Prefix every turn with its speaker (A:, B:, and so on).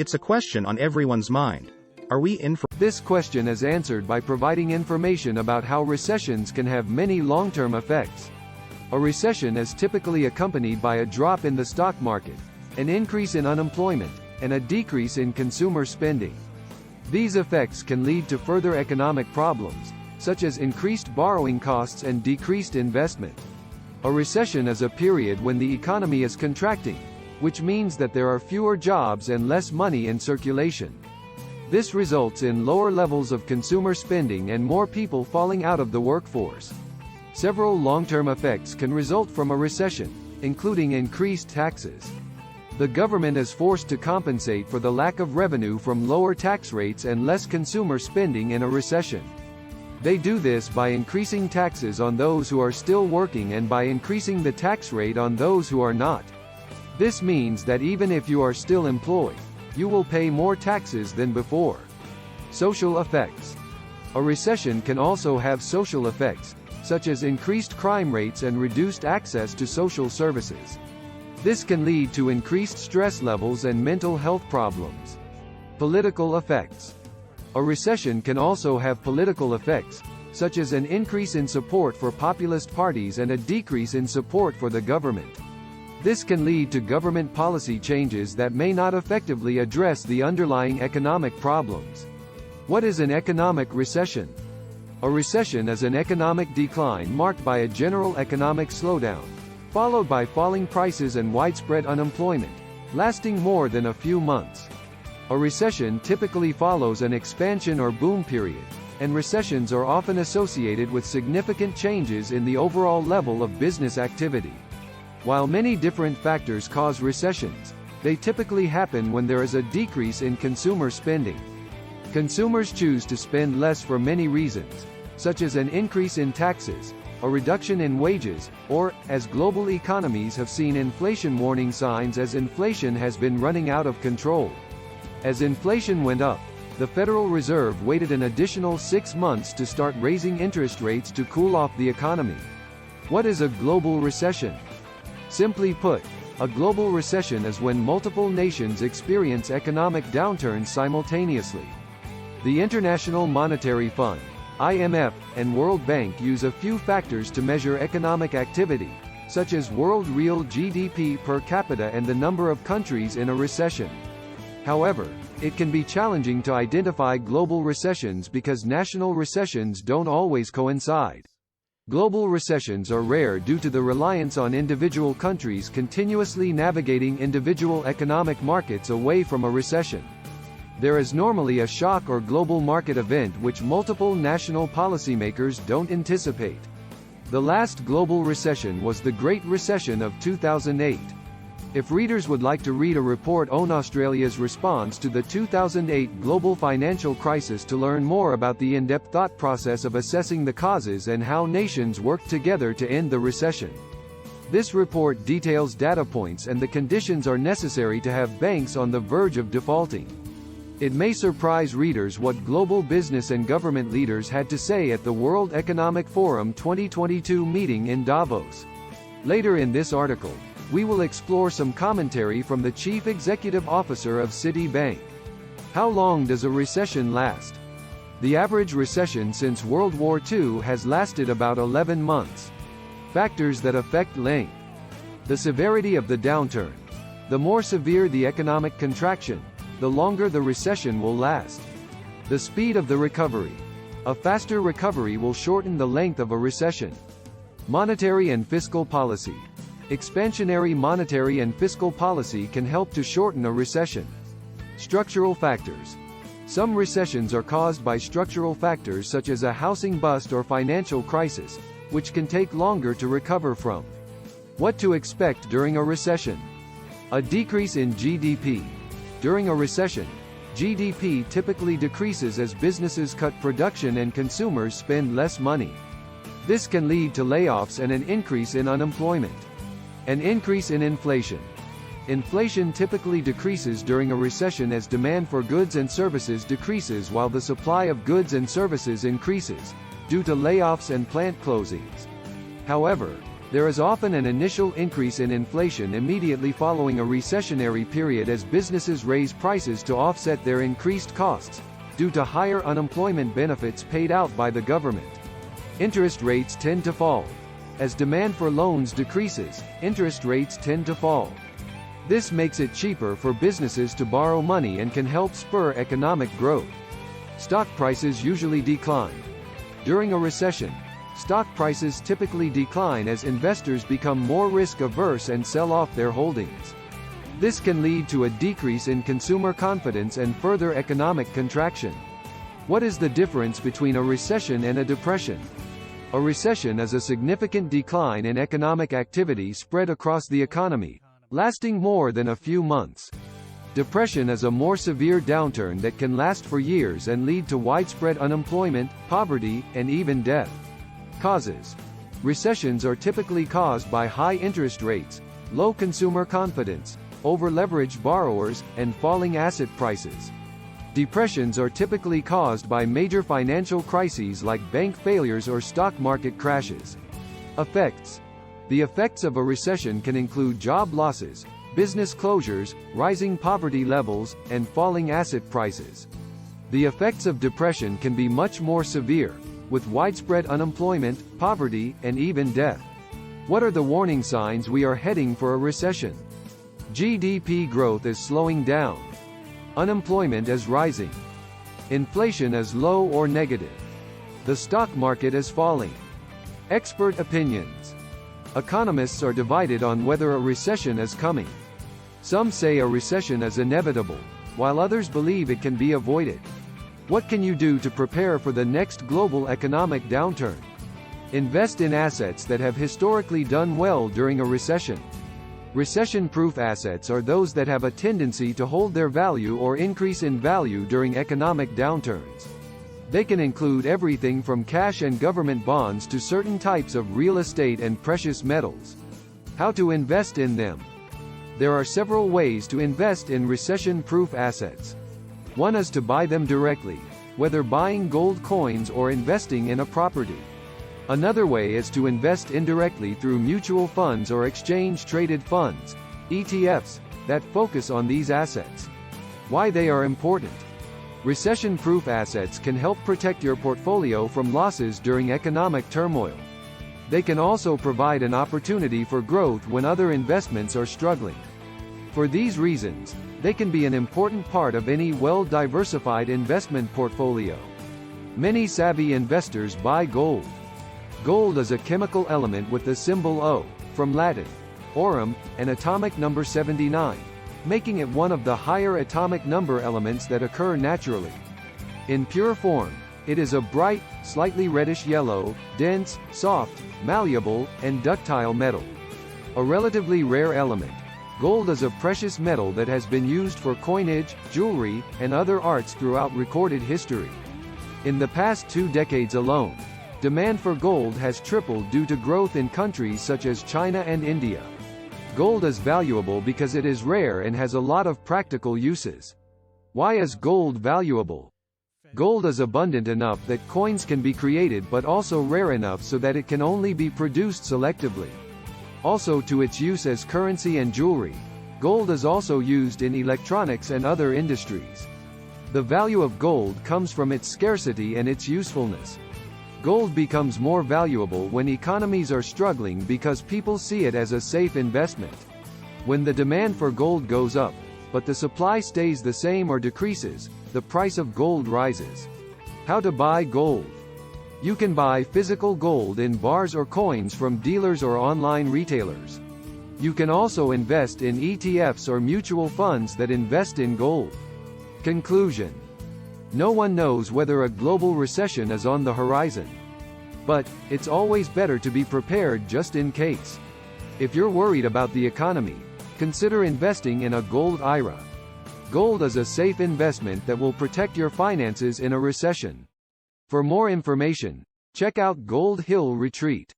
A: It's a question on everyone's mind. Are we in for?
B: This question is answered by providing information about how recessions can have many long-term effects. A recession is typically accompanied by a drop in the stock market, an increase in unemployment, and a decrease in consumer spending. These effects can lead to further economic problems, such as increased borrowing costs and decreased investment. A recession is a period when the economy is contracting, which means that there are fewer jobs and less money in circulation. This results in lower levels of consumer spending and more people falling out of the workforce. Several long-term effects can result from a recession, including increased taxes. The government is forced to compensate for the lack of revenue from lower tax rates and less consumer spending in a recession. They do this by increasing taxes on those who are still working and by increasing the tax rate on those who are not. This means that even if you are still employed, you will pay more taxes than before. Social effects. A recession can also have social effects, such as increased crime rates and reduced access to social services. This can lead to increased stress levels and mental health problems. Political effects. A recession can also have political effects, such as an increase in support for populist parties and a decrease in support for the government. This can lead to government policy changes that may not effectively address the underlying economic problems. What is an economic recession? A recession is an economic decline marked by a general economic slowdown, followed by falling prices and widespread unemployment, lasting more than a few months. A recession typically follows an expansion or boom period, and recessions are often associated with significant changes in the overall level of business activity. While many different factors cause recessions, they typically happen when there is a decrease in consumer spending. Consumers choose to spend less for many reasons, such as an increase in taxes, a reduction in wages, or, as global economies have seen inflation warning signs as inflation has been running out of control. As inflation went up, the Federal Reserve waited an additional 6 months to start raising interest rates to cool off the economy. What is a global recession? Simply put, a global recession is when multiple nations experience economic downturns simultaneously. The International Monetary Fund, IMF, and World Bank use a few factors to measure economic activity, such as world real GDP per capita and the number of countries in a recession. However, it can be challenging to identify global recessions because national recessions don't always coincide. Global recessions are rare due to the reliance on individual countries continuously navigating individual economic markets away from a recession. There is normally a shock or global market event which multiple national policymakers don't anticipate. The last global recession was the Great Recession of 2008. If readers would like to read a report on Australia's response to the 2008 global financial crisis to learn more about the in-depth thought process of assessing the causes and how nations worked together to end the recession. This report details data points and the conditions are necessary to have banks on the verge of defaulting. It may surprise readers what global business and government leaders had to say at the World Economic Forum 2022 meeting in Davos. Later in this article, we will explore some commentary from the Chief Executive Officer of Citibank. How long does a recession last? The average recession since World War II has lasted about 11 months. Factors that affect length. The severity of the downturn. The more severe the economic contraction, the longer the recession will last. The speed of the recovery. A faster recovery will shorten the length of a recession. Monetary and fiscal policy. Expansionary monetary and fiscal policy can help to shorten a recession. Structural factors. Some recessions are caused by structural factors such as a housing bust or financial crisis, which can take longer to recover from. What to expect during a recession? A decrease in GDP. During a recession, GDP typically decreases as businesses cut production and consumers spend less money. This can lead to layoffs and an increase in unemployment. An increase in inflation. Inflation typically decreases during a recession as demand for goods and services decreases while the supply of goods and services increases, due to layoffs and plant closings. However, There is often an initial increase in inflation immediately following a recessionary period as businesses raise prices to offset their increased costs, due to higher unemployment benefits paid out by the government. Interest rates tend to fall. As demand for loans decreases, interest rates tend to fall. This makes it cheaper for businesses to borrow money and can help spur economic growth. Stock prices usually decline. During a recession, stock prices typically decline as investors become more risk-averse and sell off their holdings. This can lead to a decrease in consumer confidence and further economic contraction. What is the difference between a recession and a depression? A recession is a significant decline in economic activity spread across the economy, lasting more than a few months. Depression is a more severe downturn that can last for years and lead to widespread unemployment, poverty, and even death. Causes. Recessions are typically caused by high interest rates, low consumer confidence, over-leveraged borrowers, and falling asset prices. Depressions are typically caused by major financial crises like bank failures or stock market crashes. Effects. The effects of a recession can include job losses, business closures, rising poverty levels, and falling asset prices. The effects of depression can be much more severe, with widespread unemployment, poverty, and even death. What are the warning signs we are heading for a recession? GDP growth is slowing down. Unemployment is rising. Inflation is low or negative. The stock market is falling. Expert opinions. Economists are divided on whether a recession is coming. Some say a recession is inevitable, while others believe it can be avoided. What can you do to prepare for the next global economic downturn? Invest in assets that have historically done well during a recession. Recession-proof assets are those that have a tendency to hold their value or increase in value during economic downturns. They can include everything from cash and government bonds to certain types of real estate and precious metals. How to invest in them? There are several ways to invest in recession-proof assets. One is to buy them directly, whether buying gold coins or investing in a property. Another way is to invest indirectly through mutual funds or exchange-traded funds, ETFs, that focus on these assets. Why they are important. Recession-proof assets can help protect your portfolio from losses during economic turmoil. They can also provide an opportunity for growth when other investments are struggling. For these reasons, they can be an important part of any well-diversified investment portfolio. Many savvy investors buy gold. Gold is a chemical element with the symbol O, from Latin, aurum, and atomic number 79, making it one of the higher atomic number elements that occur naturally. In pure form, it is a bright, slightly reddish yellow, dense, soft, malleable, and ductile metal. A relatively rare element, gold is a precious metal that has been used for coinage, jewelry, and other arts throughout recorded history. In the past 2 decades alone, demand for gold has tripled due to growth in countries such as China and India. Gold is valuable because it is rare and has a lot of practical uses. Why is gold valuable? Gold is abundant enough that coins can be created but also rare enough so that it can only be produced selectively. Also to its use as currency and jewelry, gold is also used in electronics and other industries. The value of gold comes from its scarcity and its usefulness. Gold becomes more valuable when economies are struggling because people see it as a safe investment. When the demand for gold goes up, but the supply stays the same or decreases, the price of gold rises. How to buy gold? You can buy physical gold in bars or coins from dealers or online retailers. You can also invest in ETFs or mutual funds that invest in gold. Conclusion. No one knows whether a global recession is on the horizon. But, it's always better to be prepared just in case. If you're worried about the economy, consider investing in a gold IRA. Gold is a safe investment that will protect your finances in a recession. For more information, check out Gold Hill Retreat.